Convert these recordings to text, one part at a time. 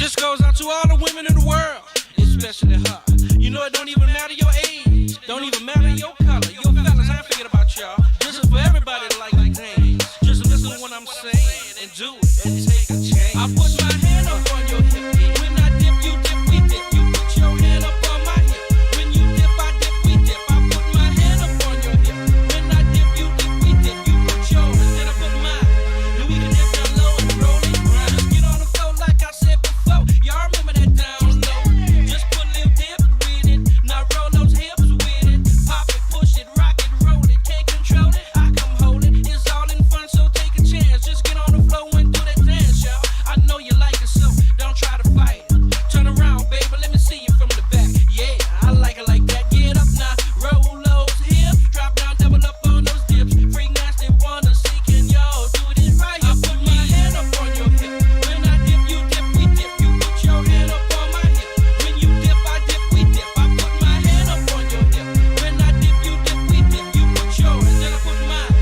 This goes out to all the women in the world, especially her. You know it don't even matter your age, don't even matter your color. Yo fellas, I ain't forget about y'all. This is for everybody that like the things. Just listen to what I'm saying and do it and take a chance. I put my hand up on your hip. When I dip, you dip, we dip. You put your hand up on my hip. When you dip, I dip, we dip. I put my hand up on your hip. When I dip, you dip, we dip. You put yours, then I put mine. Then we can dip down low and roll it grind. Just get on the floor like I said before. Y'all remember that down low? Just put a little dip with it. Now roll those hips with it. Pop it, push it, rock it, roll it. Can't control it, I come hold it. It's all in fun, so take a chance. Just get on the floor and do that dance, y'all. I know you like it, so don't try to fight it. Turn around, baby, let me see you from the back. Yeah, I like it like that. Get up now, roll those hips. Drop down, double up on those dips. Freak nasty, wanna see, can y'all do this right? I put my hand up on your hip. When I dip, you dip, we dip. You put your hand up on my hip. When you dip, I dip, we dip. I put my hand up on your hip. When I dip, you dip, we dip. You put yours, then I put mine.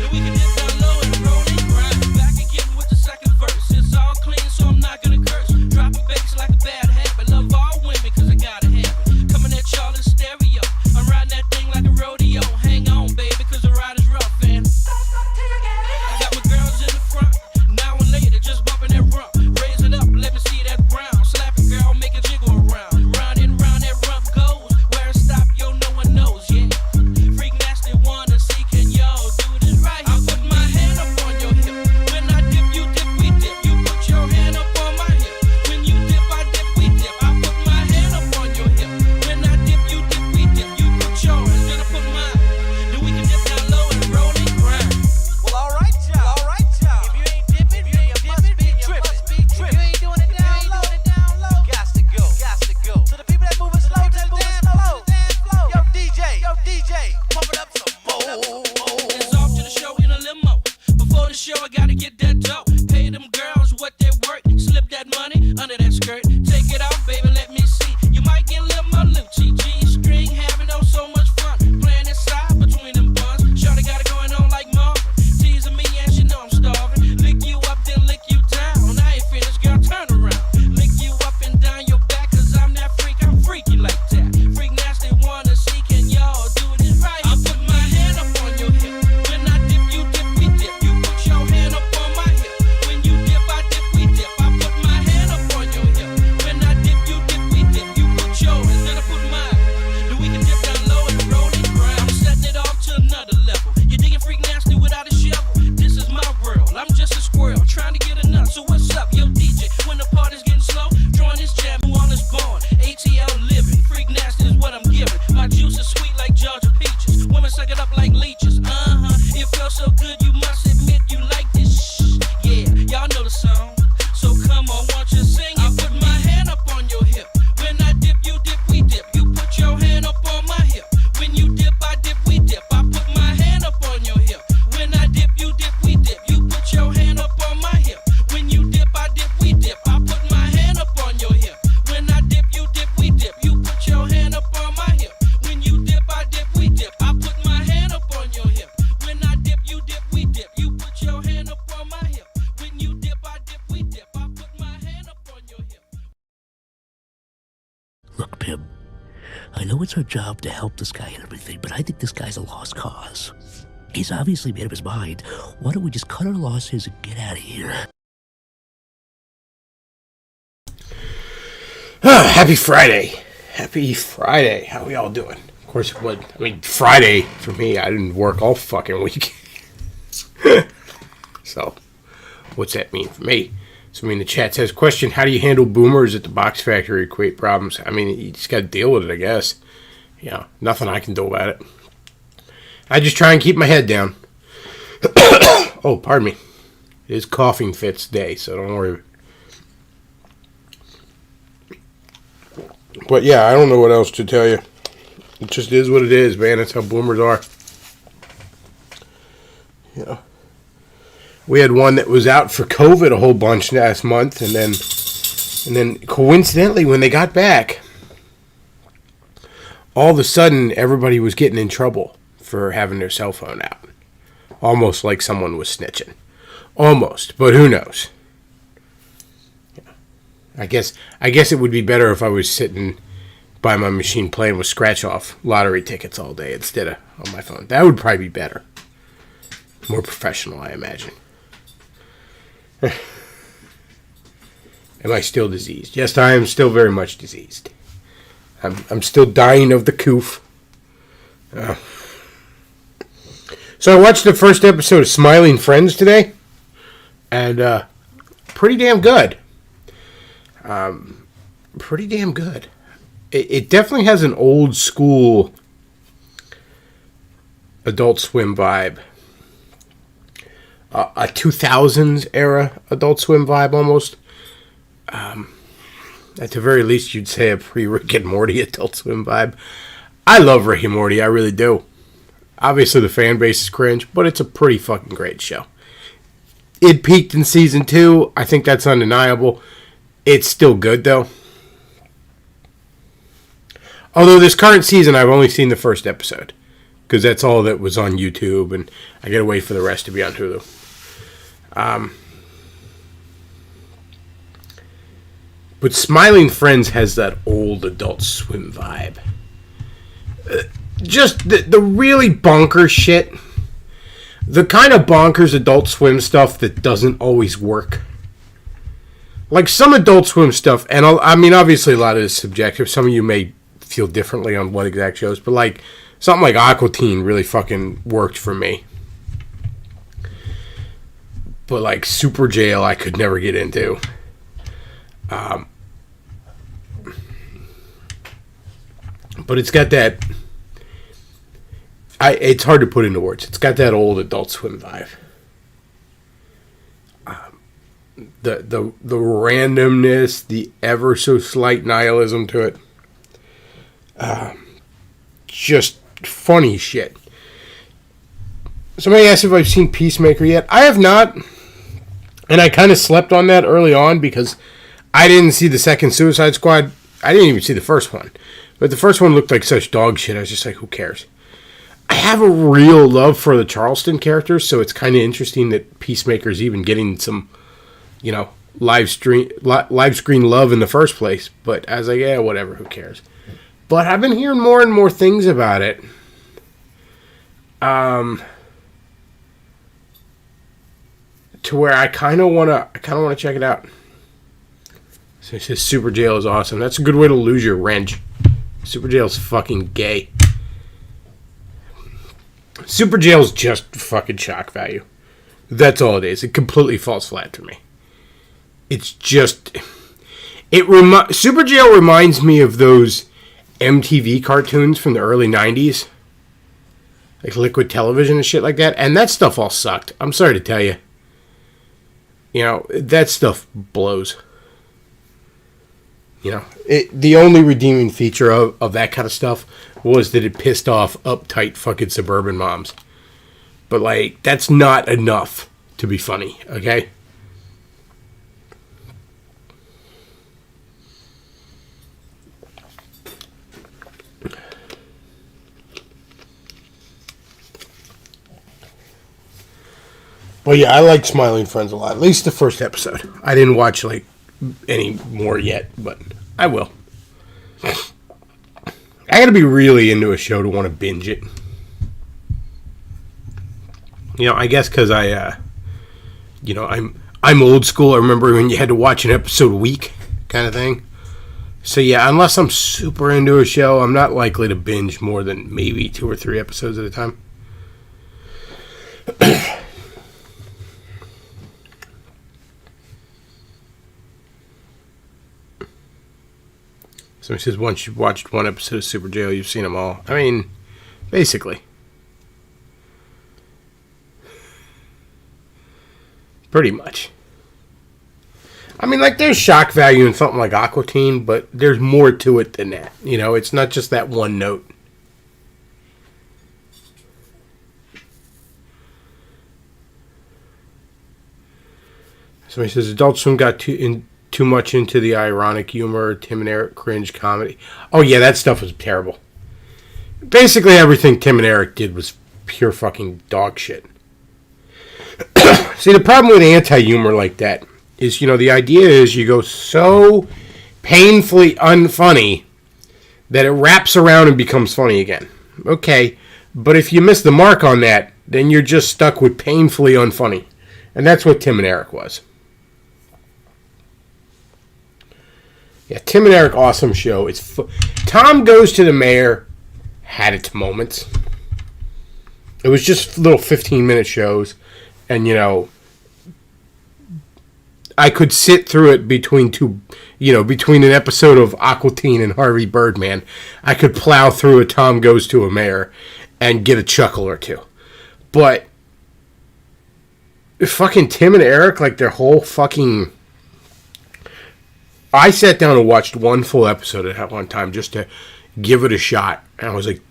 Then we can dip down low and roll and grind. Back again with the second verse. It's all clean, so I'm not gonna curse. Dropping bass like a bad habit. Love all women, cause I gotta have it. Coming at y'all in stereo. I'm riding that thing like a rodeo. Hang on, baby, cause the ride is rough, and I got my girls in the front. Now and later, just bumping that rump. Raise it up, let me see that brown. Slap it, girl, make it jiggle around. Round and round that rump goes. Where it stop, yo, no one knows, yeah. Freak nasty, wanna see, can y'all do this right? I put my hand up on your hip. When I dip, you dip, we dip. You put your hand up on my hip. When you dip, I dip, we dip. I put my hand up on your hip. When I dip, you dip, we dip. You put yours, then I put mine. Then we can dip down low and roll and grind. Well, all right, y'all. If you ain't dipping, then you must be tripping. If you ain't doing it down low, got to go. So the people that moving slow, just moving slow. Yo, DJ, pump it up some more. It's off to the show in a limo. Before the show, I gotta get that dough. Pay them girls what they work. Slip that money under that skirt. Take it off, baby, let me see. You might get a little more Lucci. G-string, having oh so much fun. Playing inside between them buns. Shorty got it going on like Marvin. Teasing me and she know I'm starving. Lick you up, then lick you down. I ain't finished, girl, turn around. Lick you up and down your back, cause I'm that freak, I'm freaky like that. Freak nasty, wanna see, can y'all do this right? I put my hand up on your hip. When I dip, you dip, we dip. You put your hand up on my hip. When you dip, I dip, we dip. I put my hand up on your hip. When I dip, you dip, we dip. You put yours, then I put mine. Then we can dip down low and roll and grind. I'm setting it off to another level. You digging freak nasty without a shovel. This is my world, I'm just a squirrel trying to get a nut. So what's up, yo DJ? When the party's getting slow, join this jam, who on is born. ATL living, freak nasty is what I'm giving. My juice is sweet like Georgia peaches. Women suck it up like leeches. It feels so good, you must admit you like this. Yeah, y'all know the song. So come on, won't you sing it? I put my hand up on your hip. When I dip, you dip, we dip. You put your hand up on my hip. When you dip, I dip, we dip. I put my hand up on your hip. When I dip, you dip, we dip. You put your hand up on my hip. When you dip, I dip, we dip. I put my hand up on your hip. When I dip, you dip, we dip. You put your hand up on my hip. When you dip, I dip, we dip. I put my hand up on your hip. When I dip, you dip, we dip. You put your hand up on my hip. When you dip, I dip, we dip. I put my hand up on your hip. Look, Pim, I know it's our job to help this guy and everything, but I think this guy's a lost cause. He's obviously made up his mind. Why don't we just cut our losses and get out of here? Happy Friday. How we all doing? Of course, Friday for me, I didn't work all fucking week. So, what's that mean for me? So, the chat says, question, how do you handle boomers at the box factory create problems? You just got to deal with it, I guess. Nothing I can do about it. I just try and keep my head down. Oh, pardon me. It is coughing fits day, so don't worry. But yeah, I don't know what else to tell you. It just is what it is, man. That's how boomers are. We had one that was out for COVID a whole bunch last month, and then coincidentally, when they got back, all of a sudden everybody was getting in trouble for having their cell phone out. Almost like someone was snitching. Almost, but who knows? I guess it would be better if I was sitting by my machine playing with scratch-off lottery tickets all day instead of on my phone. That would probably be better. More professional, I imagine. Am I still diseased? Yes, I am still very much diseased. I'm still dying of the coof. So I watched the first episode of Smiling Friends today, and pretty damn good. Pretty damn good. It definitely has an old school Adult Swim vibe. A 2000s era Adult Swim vibe almost. At the very least, you'd say a pre-Rick and Morty Adult Swim vibe. I love Rick and Morty, I really do. Obviously, the fan base is cringe, but it's a pretty fucking great show. It peaked in season 2. I think that's undeniable. It's still good, though. Although this current season, I've only seen the first episode. Because that's all that was on YouTube, and I gotta wait for the rest to be on Hulu. But Smiling Friends has that old Adult Swim vibe. Just the really bonkers shit. The kind of bonkers Adult Swim stuff that doesn't always work. Like some Adult Swim stuff, and I mean, obviously a lot of it is subjective. Some of you may feel differently on what exact shows, but like something like Aqua Teen really fucking worked for me. But like Super Jail, I could never get into. But it's got that. It's hard to put into words. It's got that old Adult Swim vibe. The randomness, the ever so slight nihilism to it. Just funny shit. Somebody asked if I've seen Peacemaker yet. I have not. And I kind of slept on that early on because I didn't see the second Suicide Squad. I didn't even see the first one. But the first one looked like such dog shit. I was just like, who cares? I have a real love for the Charleston characters, so it's kind of interesting that Peacemaker's even getting some, live screen love in the first place. But I was like, yeah, whatever, who cares? But I've been hearing more and more things about it. To where I kind of want to check it out. So he says Super Jail is awesome. That's a good way to lose your wrench. Super Jail's fucking gay. Super Jail's just fucking shock value. That's all it is. It completely falls flat for me. It's just... Super Jail reminds me of those MTV cartoons from the early 90s. Like Liquid Television and shit like that. And that stuff all sucked. I'm sorry to tell you. That stuff blows. The only redeeming feature of that kind of stuff was that it pissed off uptight fucking suburban moms. But, that's not enough to be funny, okay? Well, yeah, I like Smiling Friends a lot. At least the first episode. I didn't watch, any more yet, but I will. I gotta be really into a show to want to binge it. I guess because I'm old school. I remember when you had to watch an episode a week kind of thing. So, yeah, unless I'm super into a show, I'm not likely to binge more than maybe 2 or 3 episodes at a time. So he says, once you've watched one episode of Super Jail, you've seen them all. I mean, basically. Pretty much. I mean, there's shock value in something like Aqua Teen, but there's more to it than that. It's not just that one note. So he says, Adult Swim got too much into the ironic humor, Tim and Eric cringe comedy. Oh, yeah, that stuff was terrible. Basically, everything Tim and Eric did was pure fucking dog shit. See, the problem with anti-humor like that is, the idea is you go so painfully unfunny that it wraps around and becomes funny again. Okay, but if you miss the mark on that, then you're just stuck with painfully unfunny. And that's what Tim and Eric was. Yeah, Tim and Eric, awesome show. Tom Goes to the Mayor had its moments. It was just little 15-minute shows. And, I could sit through it between between an episode of Aqua Teen and Harvey Birdman. I could plow through a Tom Goes to a Mayor and get a chuckle or two. But fucking Tim and Eric, like their whole fucking... I sat down and watched one full episode at one time just to give it a shot. And I was like...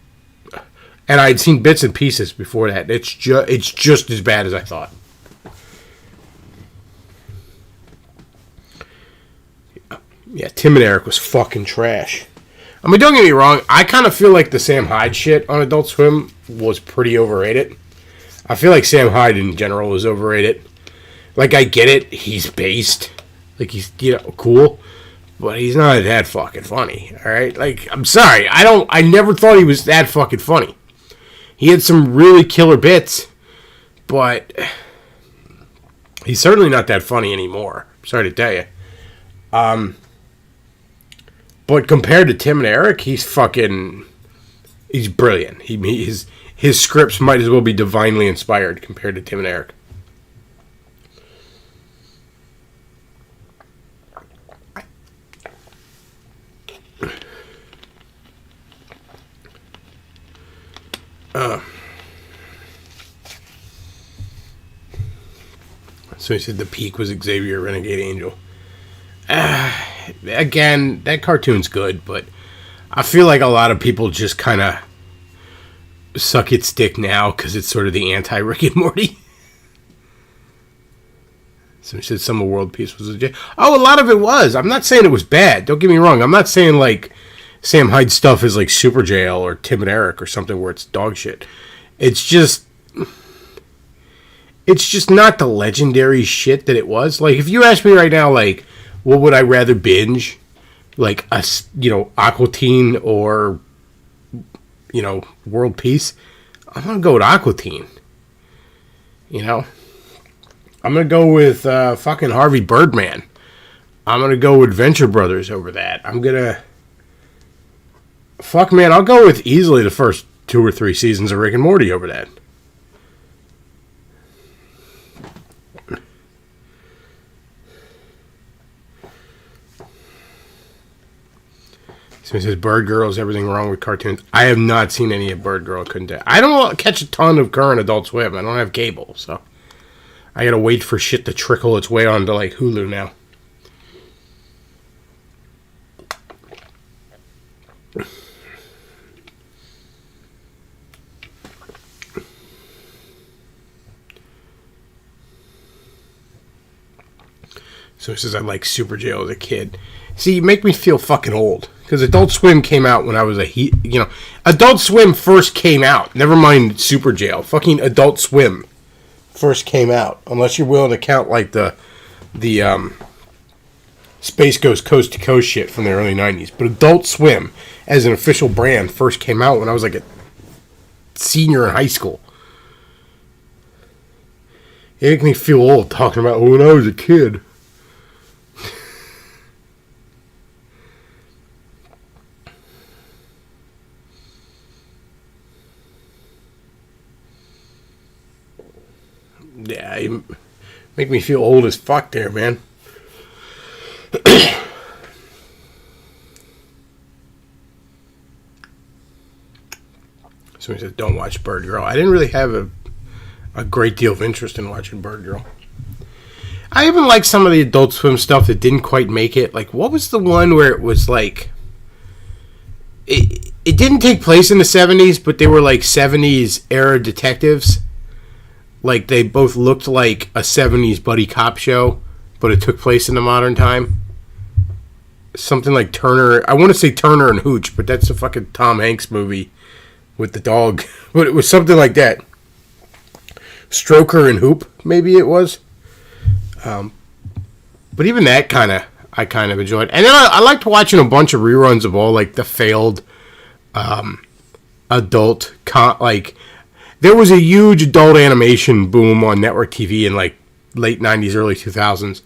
And I had seen bits and pieces before that. It's just as bad as I thought. Yeah, Tim and Eric was fucking trash. I mean, don't get me wrong. I kind of feel like the Sam Hyde shit on Adult Swim was pretty overrated. I feel like Sam Hyde in general was overrated. Like, I get it. He's based. Like, he's, cool. But he's not that fucking funny. Alright? Like, I'm sorry. I never thought he was that fucking funny. He had some really killer bits. But he's certainly not that funny anymore. I'm sorry to tell you. But compared to Tim and Eric, he's brilliant. His scripts might as well be divinely inspired compared to Tim and Eric. So he said the peak was Xavier Renegade Angel. Again, that cartoon's good, but I feel like a lot of people just kind of suck its dick now because it's sort of the anti-Rick and Morty. So he said some of World Peace was legit. Oh, a lot of it was. I'm not saying it was bad. Don't get me wrong. I'm not saying like Sam Hyde stuff is like Super Jail or Tim and Eric or something where it's dog shit. It's just not the legendary shit that it was. Like, if you ask me right now, like, what would I rather binge? Like, Aqua Teen or, World Peace? I'm going to go with Aqua Teen. I'm going to go with fucking Harvey Birdman. I'm going to go with Venture Brothers over that. I'm going to... Fuck, man, I'll go with easily the first 2 or 3 seasons of Rick and Morty over that. So he says, Bird Girl, is everything wrong with cartoons? I have not seen any of Bird Girl. Couldn't tell. I don't catch a ton of current Adult Swim. I don't have cable, so I gotta wait for shit to trickle its way onto like Hulu now. So he says, I like Super Jail as a kid. See, you make me feel fucking old. Because Adult Swim came out when I was Adult Swim first came out. Never mind Super Jail. Fucking Adult Swim first came out. Unless you're willing to count, like, the Space Ghost Coast to Coast shit from the early 90s. But Adult Swim, as an official brand, first came out when I was, like, a senior in high school. It makes me feel old talking about when I was a kid. Yeah, you make me feel old as fuck there, man. So he says, don't watch Bird Girl. I didn't really have a great deal of interest in watching Bird Girl. I even like some of the Adult Swim stuff that didn't quite make it. Like, what was the one where it was like... It didn't take place in the 70s, but they were like 70s era detectives. Like, they both looked like a 70s buddy cop show, but it took place in the modern time. Something like Turner. I want to say Turner and Hooch, but that's a fucking Tom Hanks movie with the dog. But it was something like that. Stroker and Hoop, maybe it was. But even that I kind of enjoyed. And then I liked watching a bunch of reruns of all like the failed adult like there was a huge adult animation boom on network TV in like late 90s, early 2000s.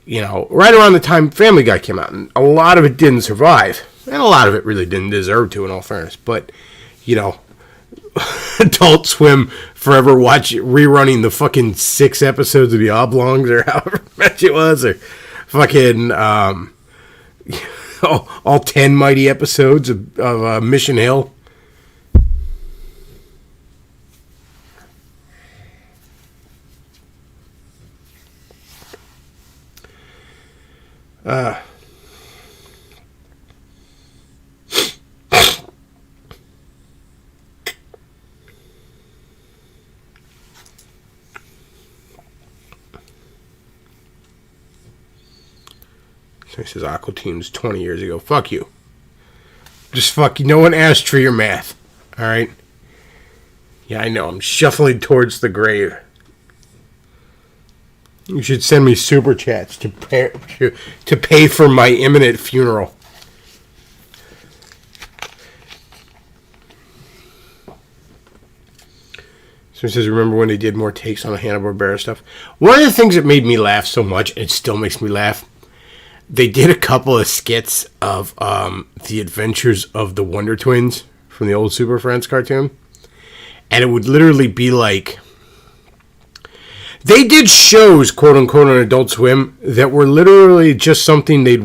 You know, right around the time Family Guy came out, and a lot of it didn't survive, and a lot of it really didn't deserve to, in all fairness. But you know, Adult Swim forever rerunning the fucking 6 episodes of the Oblongs or however much it was, or fucking all 10 mighty episodes of Mission Hill. So he says Aqua Teen was 20 years ago. Fuck you. Just fuck you. No one asked for your math. Alright? Yeah, I know. I'm shuffling towards the grave. You should send me super chats to pay for my imminent funeral. So he says, remember when they did more takes on the Hanna-Barbera stuff? One of the things that made me laugh so much, and it still makes me laugh, they did a couple of skits of the adventures of the Wonder Twins from the old Super Friends cartoon. And it would literally be like... They did shows, quote-unquote, on Adult Swim that were literally just something they'd...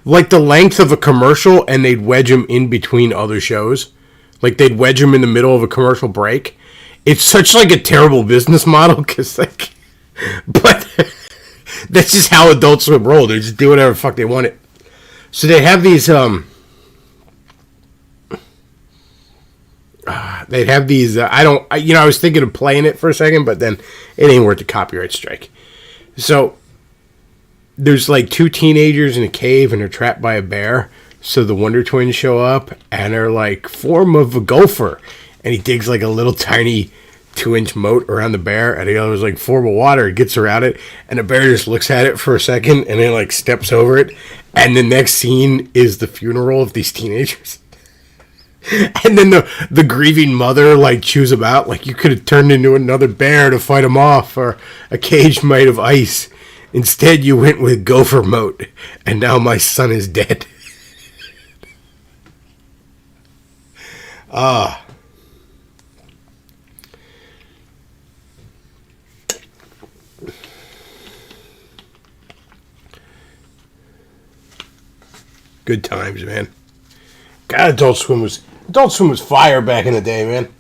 like the length of a commercial, and they'd wedge them in between other shows. Like, they'd wedge them in the middle of a commercial break. It's such, like, a terrible business model, because, like... But... That's just how Adult Swim roll. They just do whatever the fuck they want it. So they have these, they'd have these, I was thinking of playing it for a second, but then it ain't worth the copyright strike. So, there's like 2 teenagers in a cave and they're trapped by a bear. So the Wonder Twins show up and they're like, form of a gopher. And he digs like a little tiny 2-inch moat around the bear, and the other was like form of water. It gets around it, and the bear just looks at it for a second, and then like steps over it. And the next scene is the funeral of these teenagers. And then the grieving mother like chews them out, like you could have turned into another bear to fight them off, or a cage made of ice. Instead, you went with gopher moat, and now my son is dead. Good times, man. God, Adult Swim was fire back in the day, man.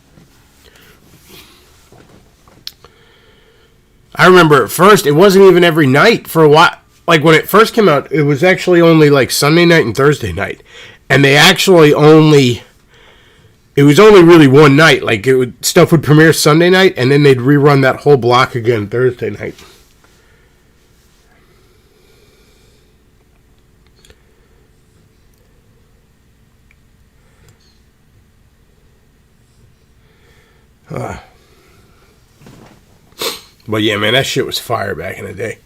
I remember at first, it wasn't even every night for a while. Like, when it first came out, it was actually only, like, Sunday night and Thursday night. And they actually it was only really one night. Like, stuff would premiere Sunday night, and then they'd rerun that whole block again Thursday night. But yeah, man, that shit was fire back in the day.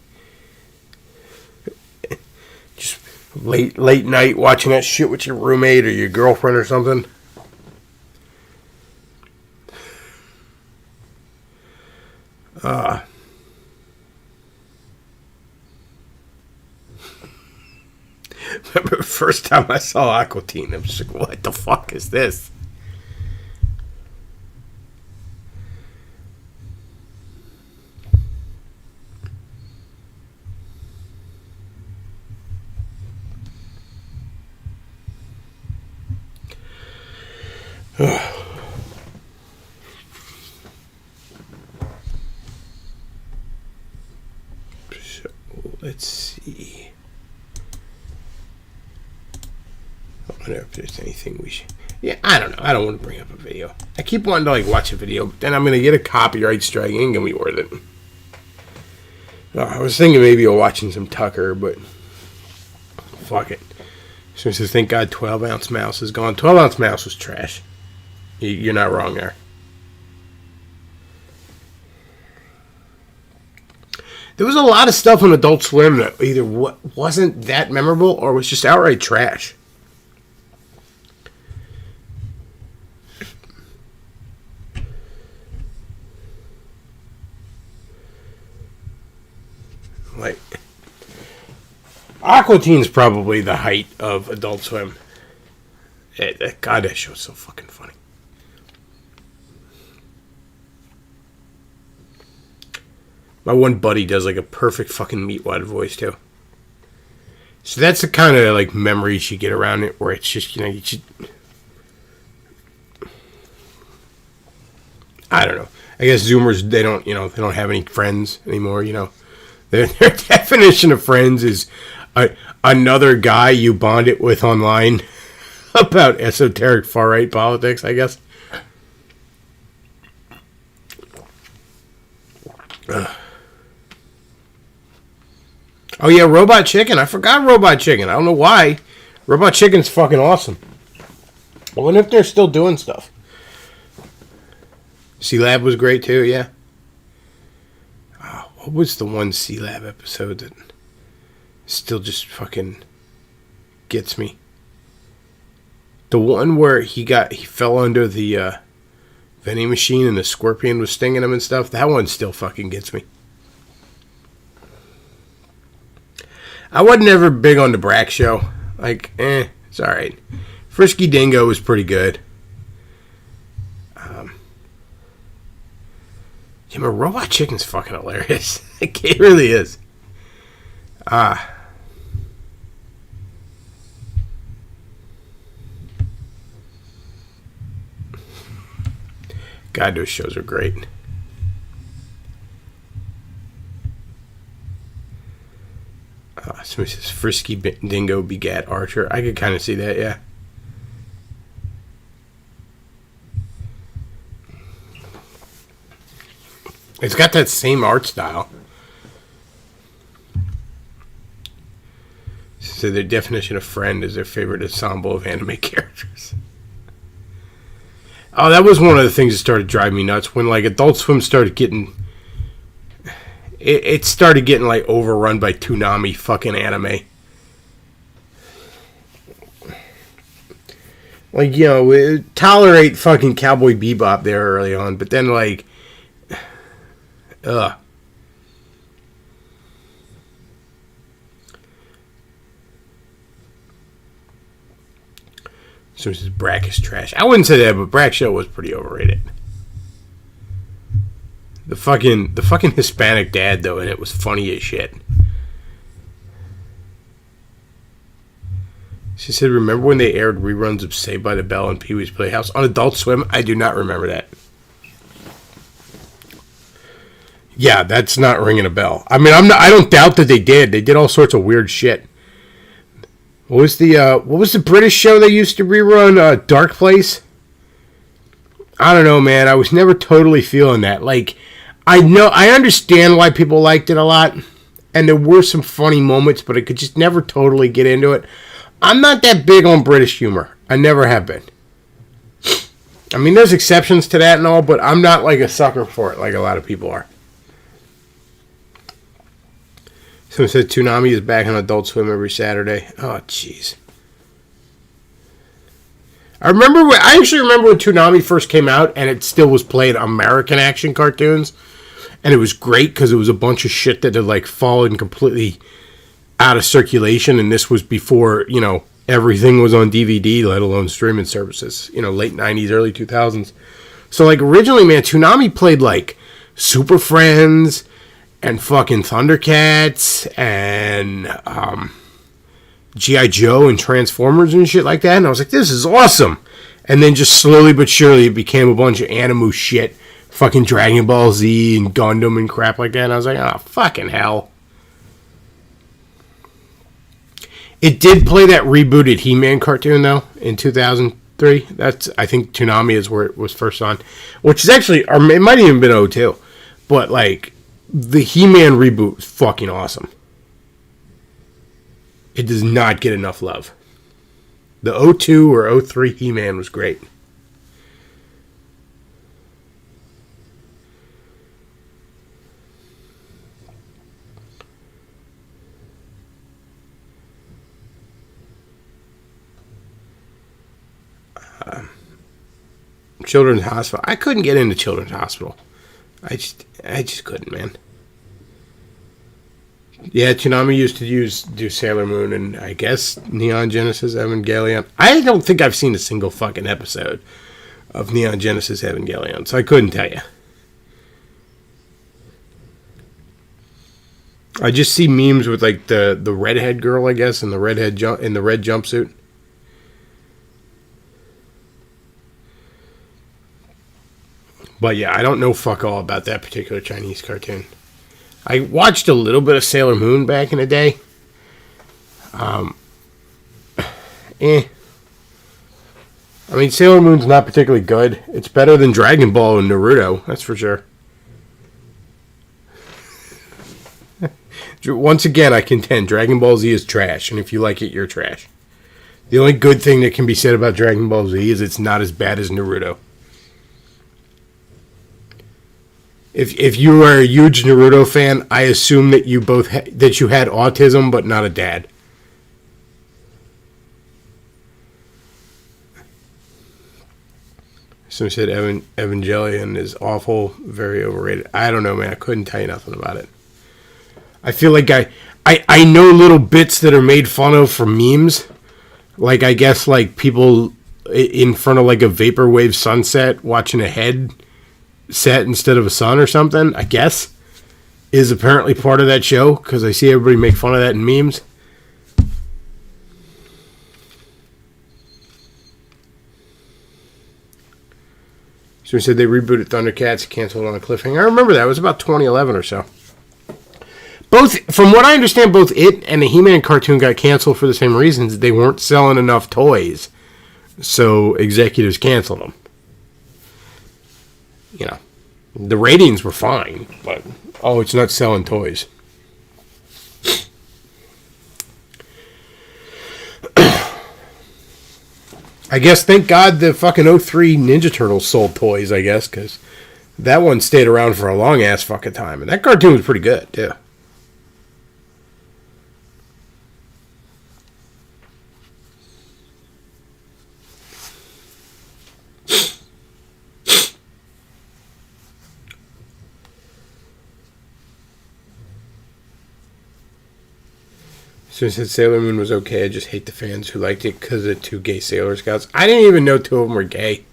Just late night watching that shit with your roommate or your girlfriend or something. Remember the first time I saw Aqua Teen, I was like, what the fuck is this? So, let's see. I wonder if there's anything we should... Yeah, I don't know. I don't want to bring up a video. I keep wanting to, like, watch a video, but then I'm going to get a copyright strike. It ain't going to be worth it. I was thinking maybe of watching some Tucker, but... Fuck it. So he says, thank God 12-ounce mouse is gone. 12-ounce mouse was trash. You're not wrong there. There was a lot of stuff on Adult Swim that either wasn't that memorable or was just outright trash. Like, Aqua Teen's probably the height of Adult Swim. God, that show's so fucking funny. My one buddy does like a perfect fucking Meatwad voice too. So that's the kind of like memories you get around it, where it's just, you know, I don't know. I guess Zoomers, they don't have any friends anymore. You know, their definition of friends is another guy you bond it with online about esoteric far right politics, I guess. Oh yeah, Robot Chicken. I forgot Robot Chicken. I don't know why. Robot Chicken's fucking awesome. I wonder if they're still doing stuff. C-Lab was great too, yeah. What was the one C-Lab episode that still just fucking gets me? The one where he fell under the vending machine and the scorpion was stinging him and stuff. That one still fucking gets me. I wasn't ever big on the Brack show. Like, it's alright. Frisky Dingo was pretty good. Yeah, but Robot Chicken's fucking hilarious. It really is. God, those shows are great. Somebody says Frisky Dingo begat Archer. I could kind of see that, yeah. It's got that same art style. So their definition of friend is their favorite ensemble of anime characters. Oh, that was one of the things that started driving me nuts when like Adult Swim started getting. It started getting like overrun by Toonami fucking anime. Like, you know, tolerate fucking Cowboy Bebop there early on, but then like, So this is Brack is trash. I wouldn't say that, but Brack show was pretty overrated. The fucking Hispanic dad though in it was funny as shit. She said, "Remember when they aired reruns of Saved by the Bell and Pee-wee's Playhouse on Adult Swim?" I do not remember that. Yeah, that's not ringing a bell. I mean, I don't doubt that they did. They did all sorts of weird shit. What was the British show they used to rerun? Dark Place? I don't know, man. I was never totally feeling that. Like, I understand why people liked it a lot, and there were some funny moments, but I could just never totally get into it. I'm not that big on British humor. I never have been. I mean, there's exceptions to that and all, but I'm not like a sucker for it like a lot of people are. Someone said Toonami is back on Adult Swim every Saturday. Oh, jeez. I actually remember when Toonami first came out and it still was playing American action cartoons. And it was great because it was a bunch of shit that had like fallen completely out of circulation. And this was before, you know, everything was on DVD, let alone streaming services. You know, late 90s, early 2000s. So like originally, man, Toonami played like Super Friends and fucking Thundercats and G.I. Joe and Transformers and shit like that. And I was like, this is awesome. And then just slowly but surely it became a bunch of Animu shit. Fucking Dragon Ball Z and Gundam and crap like that. And I was like, oh, fucking hell. It did play that rebooted He-Man cartoon, though, in 2003. I think Toonami is where it was first on. Which is actually, or it might have even been 02. But, like, the He-Man reboot is fucking awesome. It does not get enough love. The 02 or 03 He-Man was great. Children's Hospital. I couldn't get into Children's Hospital. I just couldn't, man. Yeah, Tsunami used to do Sailor Moon and I guess Neon Genesis Evangelion. I don't think I've seen a single fucking episode of Neon Genesis Evangelion, so I couldn't tell you. I just see memes with like the redhead girl, I guess, and the red jumpsuit. But yeah, I don't know fuck all about that particular Chinese cartoon. I watched a little bit of Sailor Moon back in the day. I mean, Sailor Moon's not particularly good. It's better than Dragon Ball and Naruto, that's for sure. Once again, I contend Dragon Ball Z is trash, and if you like it, you're trash. The only good thing that can be said about Dragon Ball Z is it's not as bad as Naruto. If you are a huge Naruto fan, I assume that you both that you had autism, but not a dad. Someone said Evangelion is awful, very overrated. I don't know, man. I couldn't tell you nothing about it. I feel like I know little bits that are made fun of for memes. Like, I guess, like, people in front of, like, a vaporwave sunset watching a head set instead of a sun or something, I guess, is apparently part of that show, because I see everybody make fun of that in memes. So we said they rebooted Thundercats, canceled on a cliffhanger. I remember that. It was about 2011 or so. Both, from what I understand, both it and the He-Man cartoon got canceled for the same reasons. They weren't selling enough toys, so executives canceled them. You know, the ratings were fine, but, oh, it's not selling toys. I guess, thank God, the fucking 03 Ninja Turtles sold toys, I guess, because that one stayed around for a long-ass fucking time. And that cartoon was pretty good, too. So I said Sailor Moon was okay. I just hate the fans who liked it because of two gay Sailor Scouts. I didn't even know two of them were gay,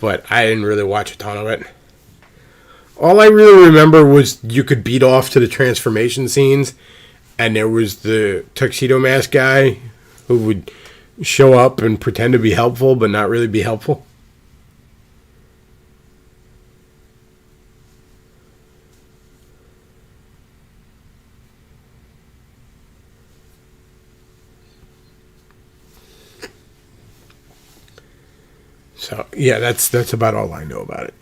but I didn't really watch a ton of it. All I really remember was you could beat off to the transformation scenes, and there was the tuxedo mask guy who would show up and pretend to be helpful, but not really be helpful. So, yeah, that's about all I know about it.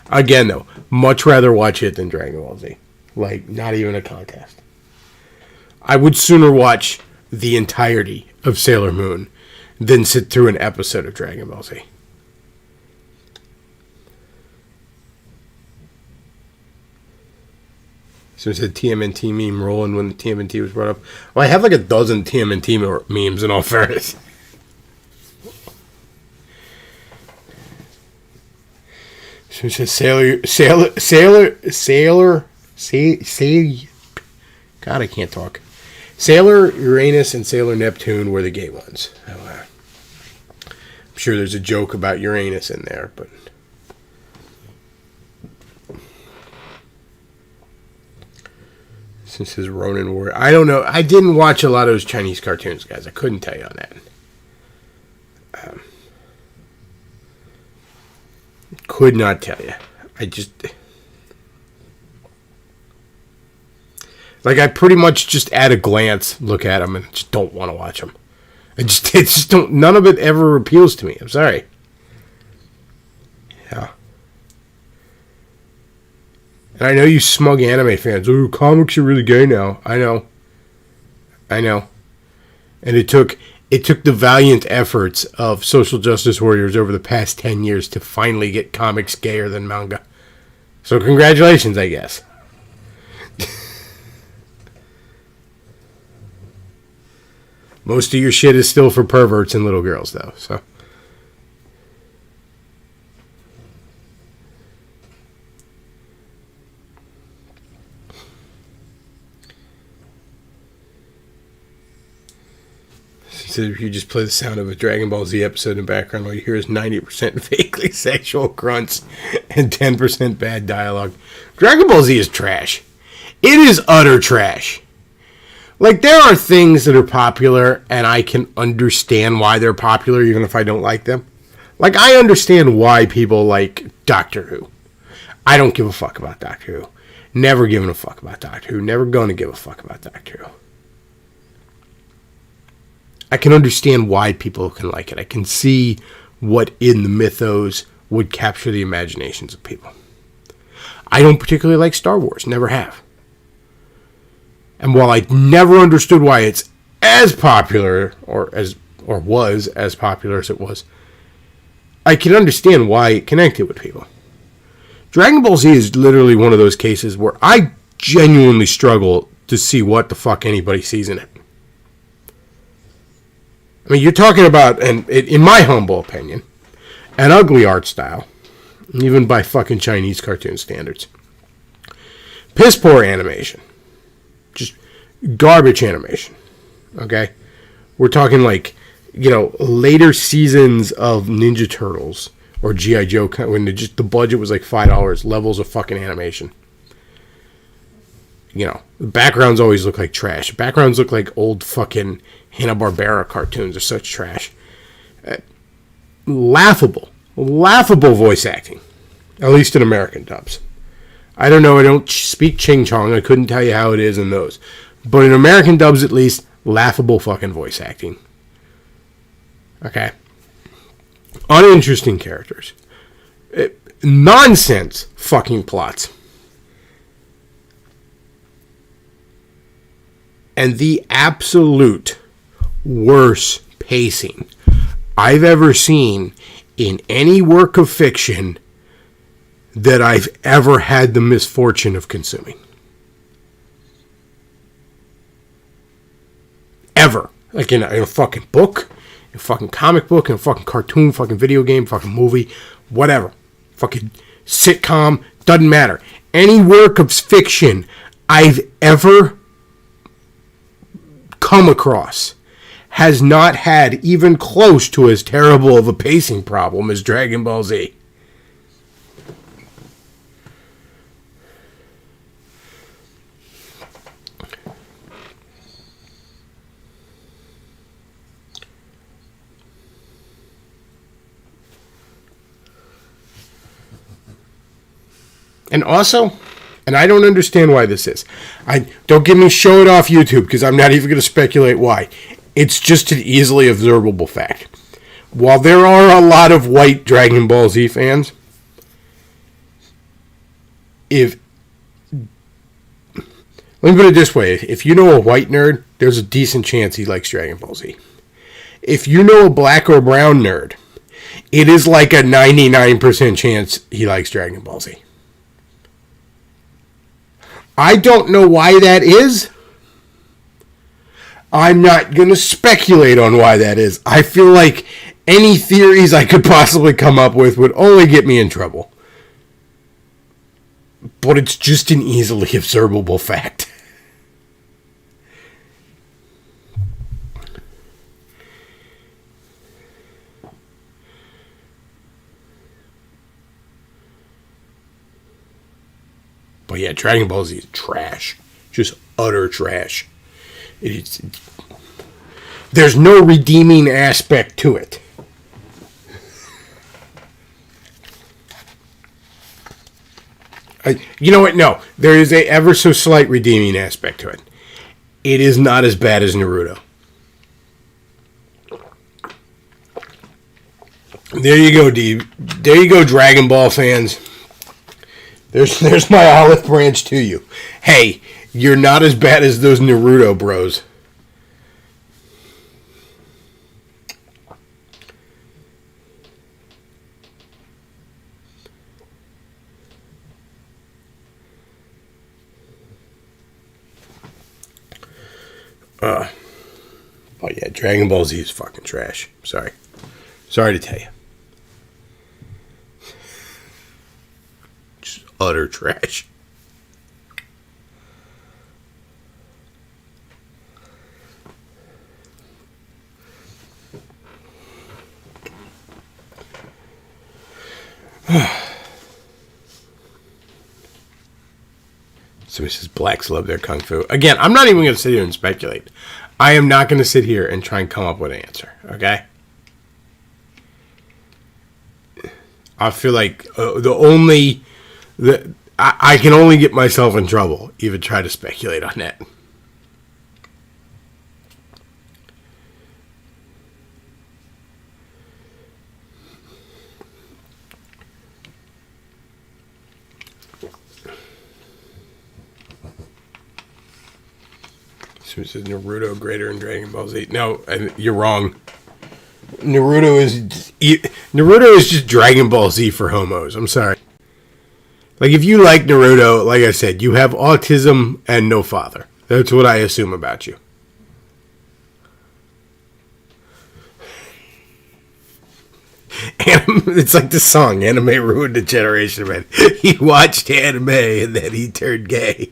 Again, though, much rather watch it than Dragon Ball Z. Like, not even a contest. I would sooner watch the entirety of Sailor Moon than sit through an episode of Dragon Ball Z. So it said TMNT meme rolling when the TMNT was brought up. Well, I have like a dozen TMNT memes in all fairness. So it says God, I can't talk. Sailor Uranus and Sailor Neptune were the gay ones. I'm sure there's a joke about Uranus in there, but since his Ronin War, I don't know. I didn't watch a lot of those Chinese cartoons, guys. I couldn't tell you on that. Could not tell you. I just... Like, I pretty much just at a glance look at them and just don't want to watch them. It just don't... None of it ever appeals to me. I'm sorry. Yeah. And I know you smug anime fans. Oh, comics are really gay now. I know. And it took the valiant efforts of social justice warriors over the past 10 years to finally get comics gayer than manga. So congratulations, I guess. Most of your shit is still for perverts and little girls, though. So, So if you just play the sound of a Dragon Ball Z episode in the background, all you hear is 90% vaguely sexual grunts and 10% bad dialogue. Dragon Ball Z is trash. It is utter trash. Like, there are things that are popular, and I can understand why they're popular, even if I don't like them. Like, I understand why people like Doctor Who. I don't give a fuck about Doctor Who. Never given a fuck about Doctor Who. Never going to give a fuck about Doctor Who. I can understand why people can like it. I can see what in the mythos would capture the imaginations of people. I don't particularly like Star Wars. Never have. And while I never understood why it's as popular or was as popular as it was, I can understand why it connected with people. Dragon Ball Z is literally one of those cases where I genuinely struggle to see what the fuck anybody sees in it. I mean, you're talking about, and in my humble opinion, an ugly art style, even by fucking Chinese cartoon standards. Piss poor animation. Just garbage animation. Okay? We're talking like, later seasons of Ninja Turtles or G.I. Joe, when the budget was like $5, levels of fucking animation. The backgrounds always look like trash. Backgrounds look like old fucking Hanna-Barbera cartoons are such trash. Laughable voice acting. At least in American dubs. I don't know, I don't speak Ching Chong. I couldn't tell you how it is in those. But in American dubs, at least, laughable fucking voice acting. Okay? Uninteresting characters. Nonsense fucking plots. And the absolute worst pacing I've ever seen in any work of fiction that I've ever had the misfortune of consuming. Ever. Like in a fucking book, in a fucking comic book, in a fucking cartoon, fucking video game, fucking movie, whatever. Fucking sitcom, doesn't matter. Any work of fiction I've ever come across has not had even close to as terrible of a pacing problem as Dragon Ball Z. And also, and I don't understand why this is. Don't get me show it off YouTube, because I'm not even going to speculate why. It's just an easily observable fact. While there are a lot of white Dragon Ball Z fans, let me put it this way. If you know a white nerd, there's a decent chance he likes Dragon Ball Z. If you know a black or brown nerd, it is like a 99% chance he likes Dragon Ball Z. I don't know why that is. I'm not going to speculate on why that is. I feel like any theories I could possibly come up with would only get me in trouble. But it's just an easily observable fact. But yeah, Dragon Ball Z is trash. Just utter trash. There's no redeeming aspect to it. You know what? No. There is a ever so slight redeeming aspect to it. It is not as bad as Naruto. There you go, D. There you go, Dragon Ball fans. There's my olive branch to you. Hey, you're not as bad as those Naruto bros. Oh yeah, Dragon Ball Z is fucking trash. Sorry to tell you. Just utter trash. Somebody says blacks love their kung fu. Again, I'm not even going to sit here and speculate. I am not going to sit here and try and come up with an answer. Okay? I feel like I can only get myself in trouble even try to speculate on that. So it says Naruto greater in Dragon Ball Z. No, you're wrong. Naruto is just Dragon Ball Z for homos. I'm sorry. Like, if you like Naruto, like I said, you have autism and no father. That's what I assume about you. It's like the song, anime ruined a generation, man. He watched anime and then he turned gay.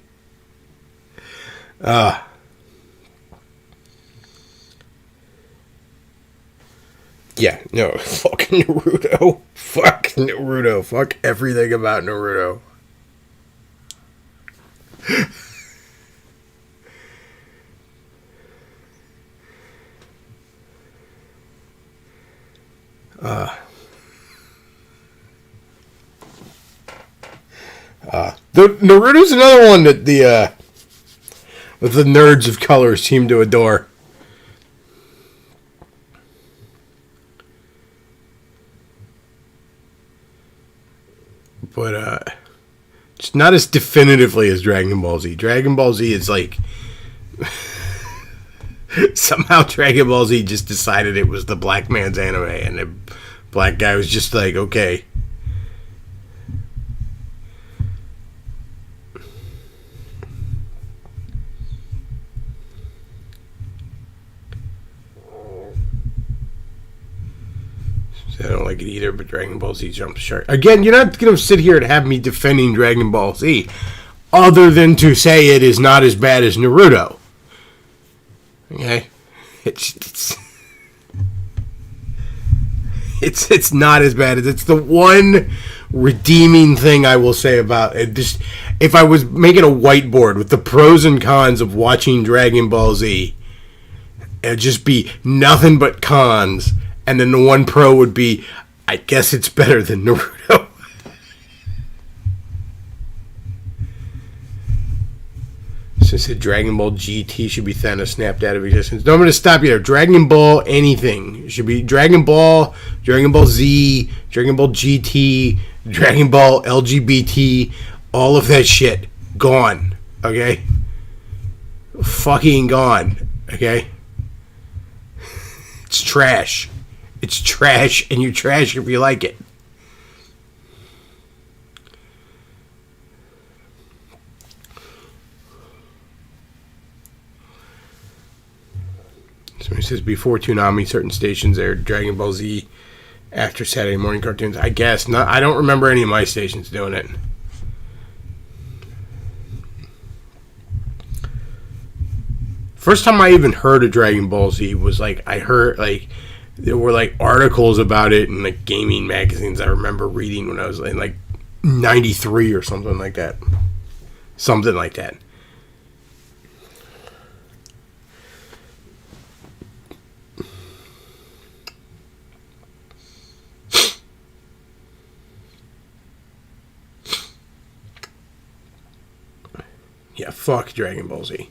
Yeah, no, fuck Naruto. Fuck Naruto. Fuck everything about Naruto. Naruto's another one that the nerds of color seem to adore. But it's not as definitively as Dragon Ball Z. Dragon Ball Z is like somehow Dragon Ball Z just decided it was the black man's anime, and the black guy was just like, okay. I don't like it either, but Dragon Ball Z jumps shark. Again, you're not going to sit here and have me defending Dragon Ball Z, other than to say it is not as bad as Naruto. Okay? It's not as bad as... It's the one redeeming thing I will say about it. Just, if I was making a whiteboard with the pros and cons of watching Dragon Ball Z, it'd just be nothing but cons. And then the one pro would be, I guess it's better than Naruto. Since the Dragon Ball GT should be Thanos snapped out of existence. No, I'm going to stop you there. Dragon Ball anything. It should be Dragon Ball, Dragon Ball Z, Dragon Ball GT, Dragon Ball LGBT, all of that shit. Gone. Okay? Fucking gone. Okay? It's trash. It's trash, and you trash if you like it. So he says, before Toonami, certain stations aired Dragon Ball Z after Saturday morning cartoons. I guess. Not. I don't remember any of my stations doing it. First time I even heard of Dragon Ball Z was like, I heard, like, there were like articles about it in like gaming magazines I remember reading when I was in like 93 or something like that. Something like that. Yeah, fuck Dragon Ball Z.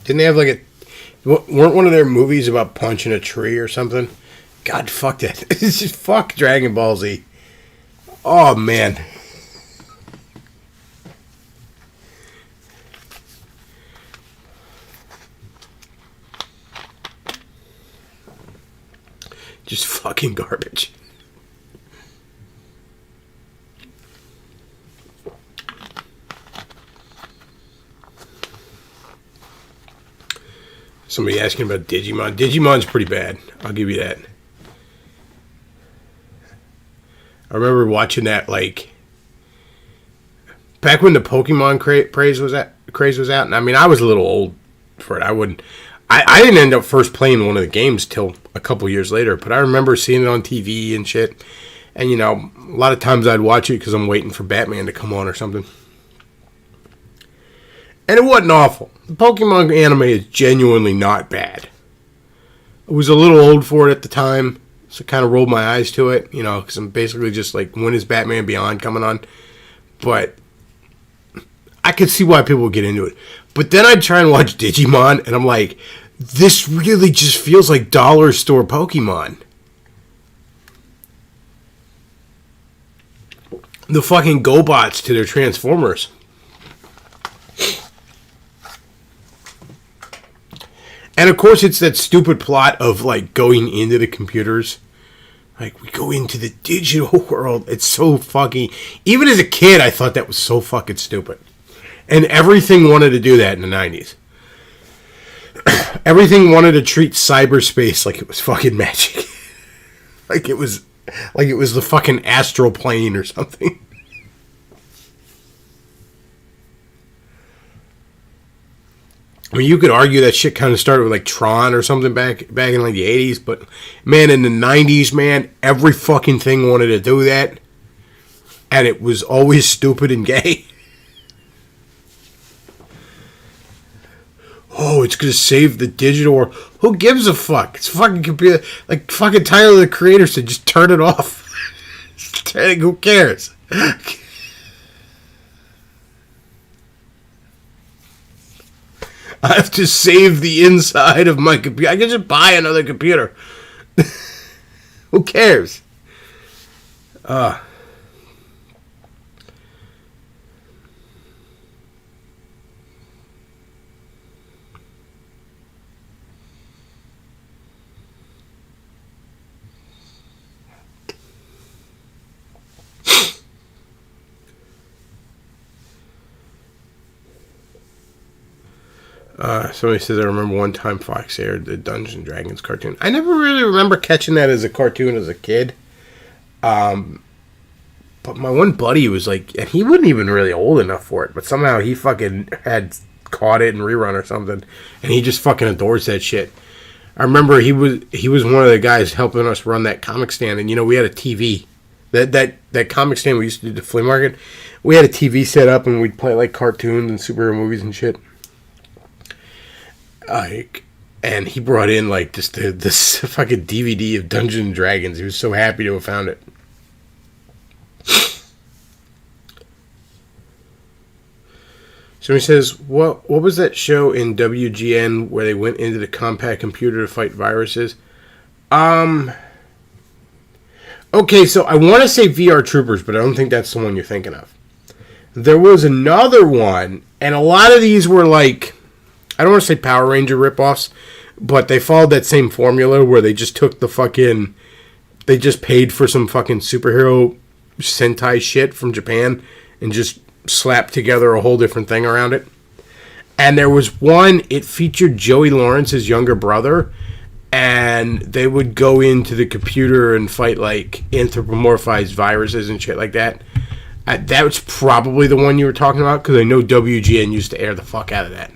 Didn't they have like weren't one of their movies about punching a tree or something? God, fuck that. It's just fuck Dragon Ball Z. Oh, man. Just fucking garbage. Somebody asking about Digimon. Digimon's pretty bad. I'll give you that. I remember watching that, like, back when the Pokemon craze was out. And I mean, I was a little old for it. I didn't end up first playing one of the games till a couple years later, but I remember seeing it on TV and shit. And, you know, a lot of times I'd watch it because I'm waiting for Batman to come on or something. And it wasn't awful. The Pokemon anime is genuinely not bad. I was a little old for it at the time, so I kind of rolled my eyes to it, you know, because I'm basically just like, when is Batman Beyond coming on? But I could see why people would get into it. But then I'd try and watch Digimon, and I'm like, this really just feels like dollar store Pokemon. The fucking GoBots to their Transformers. And of course it's that stupid plot of like going into the computers. Like, we go into the digital world. It's so fucking... Even as a kid, I thought that was so fucking stupid. And everything wanted to do that in the 90s. Everything wanted to treat cyberspace like it was fucking magic. Like it was the fucking astral plane or something. I mean, you could argue that shit kind of started with like Tron or something back in like the 80s, but man, in the 90s, man, every fucking thing wanted to do that, and it was always stupid and gay. Oh, it's gonna save the digital world. Who gives a fuck? It's a fucking computer. Like fucking Tyler, the creator, said just turn it off. Who cares? I have to save the inside of my computer. I can just buy another computer. Who cares? Somebody says, I remember one time Fox aired the Dungeons and Dragons cartoon. I never really remember catching that as a cartoon as a kid. But my one buddy was like, and he wasn't even really old enough for it, but somehow he fucking had caught it in rerun or something, and he just fucking adores that shit. I remember he was one of the guys helping us run that comic stand, and you know, we had a TV. That comic stand we used to do at the flea market, we had a TV set up, and we'd play like cartoons and superhero movies and shit. And he brought in like this fucking DVD of Dungeons and Dragons. He was so happy to have found it. So he says, what was that show in WGN where they went into the compact computer to fight viruses? Okay, so I want to say VR Troopers, but I don't think that's the one you're thinking of. There was another one, and a lot of these were like, I don't want to say Power Ranger ripoffs, but they followed that same formula where they just took the fucking... They just paid for some fucking superhero Sentai shit from Japan and just slapped together a whole different thing around it. And there was one, it featured Joey Lawrence's younger brother, and they would go into the computer and fight like anthropomorphized viruses and shit like that. That was probably the one you were talking about, because I know WGN used to air the fuck out of that.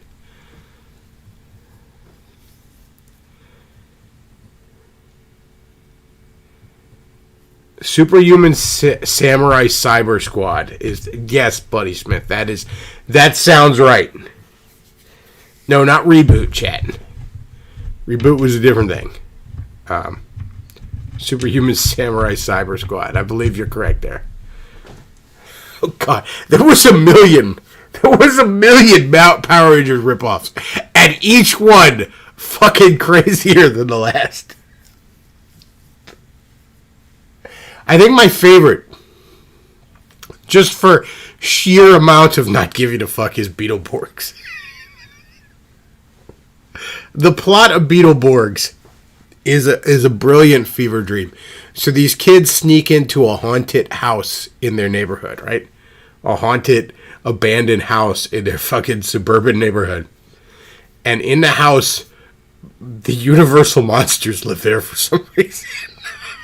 Superhuman Samurai Cyber Squad is, yes, Buddy Smith. That sounds right. No, not Reboot, chat. Reboot was a different thing. Superhuman Samurai Cyber Squad. I believe you're correct there. Oh God, there was a million Mount Power Rangers ripoffs, and each one fucking crazier than the last. I think my favorite, just for sheer amount of not giving a fuck, is Beetleborgs. The plot of Beetleborgs is a brilliant fever dream. So these kids sneak into a haunted house in their neighborhood, right? A haunted, abandoned house in their fucking suburban neighborhood. And in the house, the Universal monsters live there for some reason.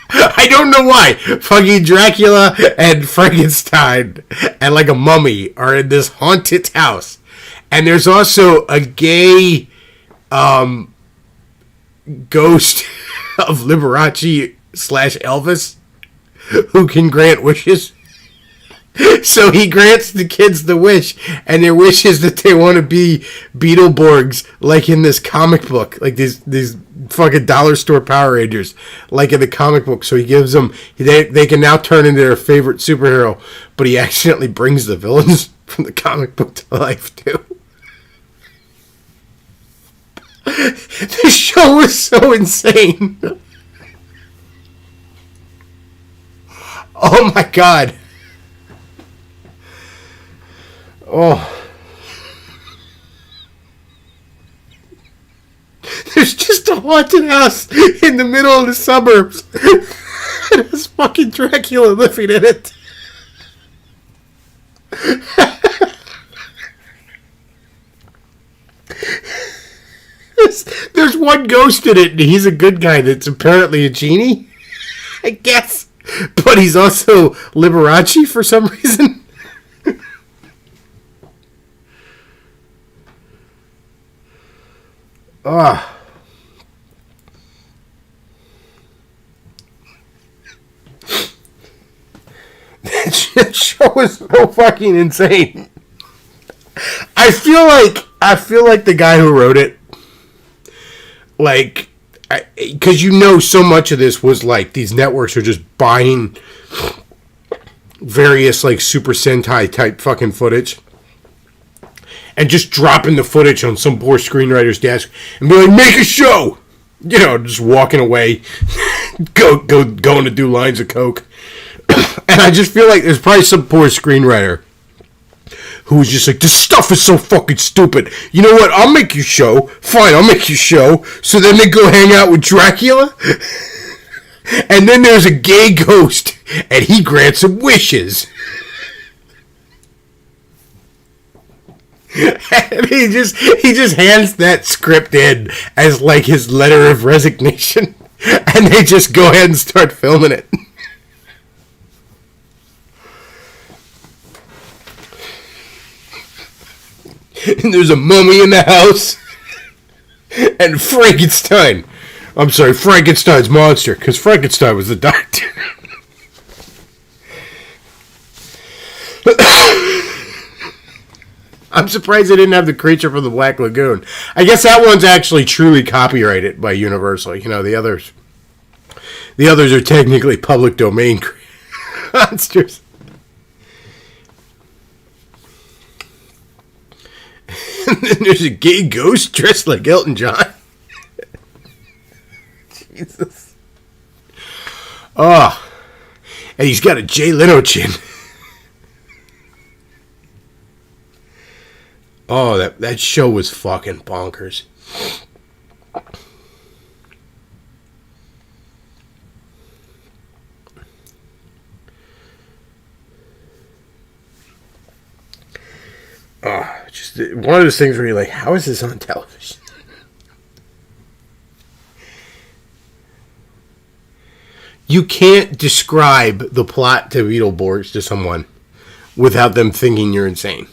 I don't know why. Fucking Dracula and Frankenstein and like a mummy are in this haunted house. And there's also a gay ghost of Liberace / Elvis who can grant wishes. So he grants the kids the wish, and their wish is that they want to be Beetleborgs, like in this comic book, like these fucking dollar store Power Rangers, like in the comic book. So he gives them, they can now turn into their favorite superhero, but he accidentally brings the villains from the comic book to life too. The show was so insane. Oh my god. Oh. There's just a haunted house in the middle of the suburbs. And there's fucking Dracula living in it. There's one ghost in it, and he's a good guy that's apparently a genie, I guess. But he's also Liberace for some reason. Ah. That show is so fucking insane. I feel like the guy who wrote it, like, because you know so much of this was like these networks are just buying various like Super Sentai type fucking footage and just dropping the footage on some poor screenwriter's desk and be like, make a show, you know, just walking away, going to do lines of coke. And I just feel like there's probably some poor screenwriter who was just like, this stuff is so fucking stupid. You know what? I'll make you show. Fine, I'll make you show. So then they go hang out with Dracula. And then there's a gay ghost. And he grants him wishes. And he just hands that script in as like his letter of resignation. And they just go ahead and start filming it. And there's a mummy in the house. And Frankenstein. I'm sorry, Frankenstein's monster. Because Frankenstein was the doctor. I'm surprised they didn't have the creature from the Black Lagoon. I guess that one's actually truly copyrighted by Universal. You know, the others are technically public domain monsters. And then there's a gay ghost dressed like Elton John. Jesus. Oh. And he's got a Jay Leno chin. Oh, that show was fucking bonkers. Just one of those things where you're like, how is this on television? You can't describe the plot to Beetleborgs to someone without them thinking you're insane.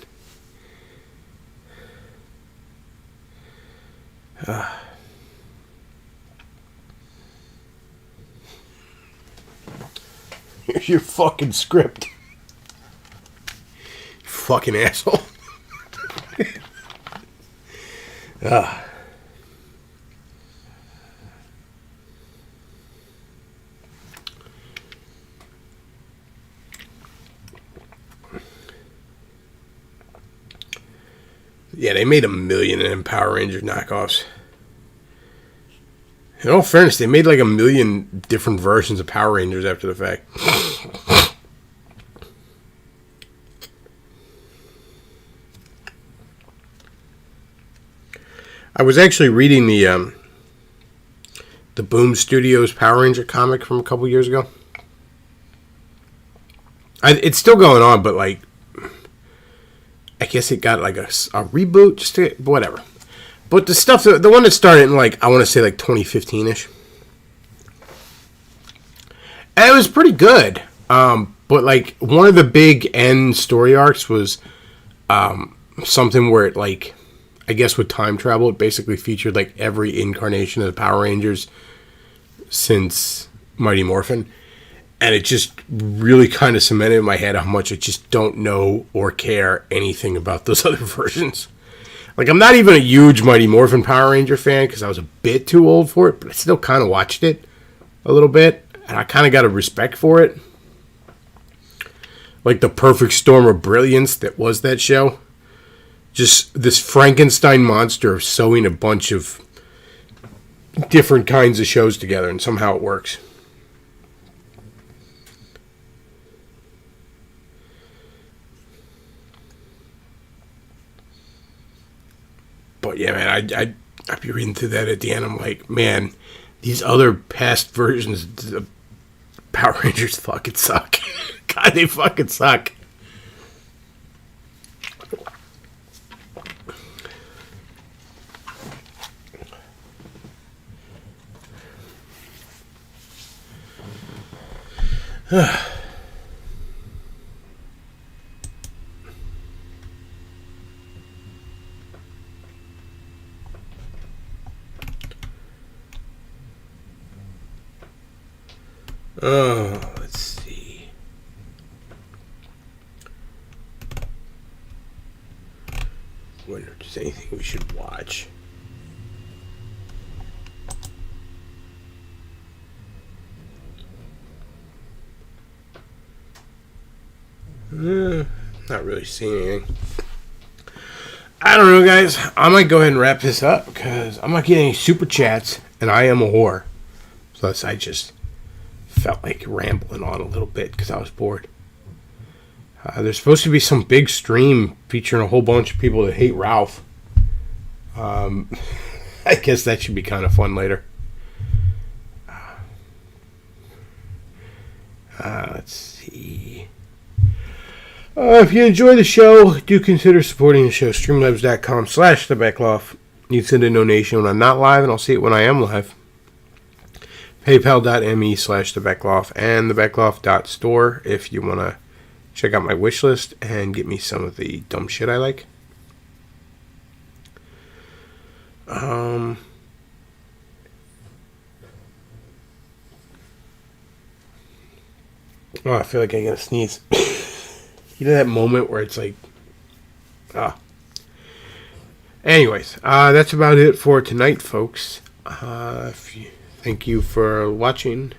Here's your fucking script. You fucking asshole. Yeah, they made 1 million in them Power Ranger knockoffs. In all fairness, they made like 1 million different versions of Power Rangers after the fact. I was actually reading the Boom Studios Power Ranger comic from a couple years ago. It's still going on, but like, I guess it got like a reboot, just whatever. But the stuff, the one that started in like, I want to say like 2015-ish. And it was pretty good. But like, one of the big end story arcs was something where it like, I guess with time travel, it basically featured like every incarnation of the Power Rangers since Mighty Morphin. And it just really kind of cemented in my head how much I just don't know or care anything about those other versions. Like, I'm not even a huge Mighty Morphin Power Ranger fan because I was a bit too old for it, but I still kind of watched it a little bit. And I kind of got a respect for it. Like the perfect storm of brilliance that was that show. Just this Frankenstein monster of sewing a bunch of different kinds of shows together, and somehow it works. But yeah, man, I'd be reading through that at the end. I'm like, man, these other past versions of Power Rangers fucking suck. God, they fucking suck. Oh, let's see. Wonder if there's anything we should watch. Not really seeing anything. I don't know, guys. I might go ahead and wrap this up because I'm not getting any super chats, and I am a whore. Plus, I just felt like rambling on a little bit because I was bored. There's supposed to be some big stream featuring a whole bunch of people that hate Ralph. I guess that should be kind of fun later. Let's see. If you enjoy the show, do consider supporting the show. Streamlabs.com/thebechtloff. You can send a donation when I'm not live, and I'll see it when I am live. PayPal.me/thebechtloff and thebechtloff.store if you want to check out my wish list and get me some of the dumb shit I like. Oh, I feel like I gotta sneeze. You know that moment where it's like, Anyways, that's about it for tonight, folks. Thank you for watching.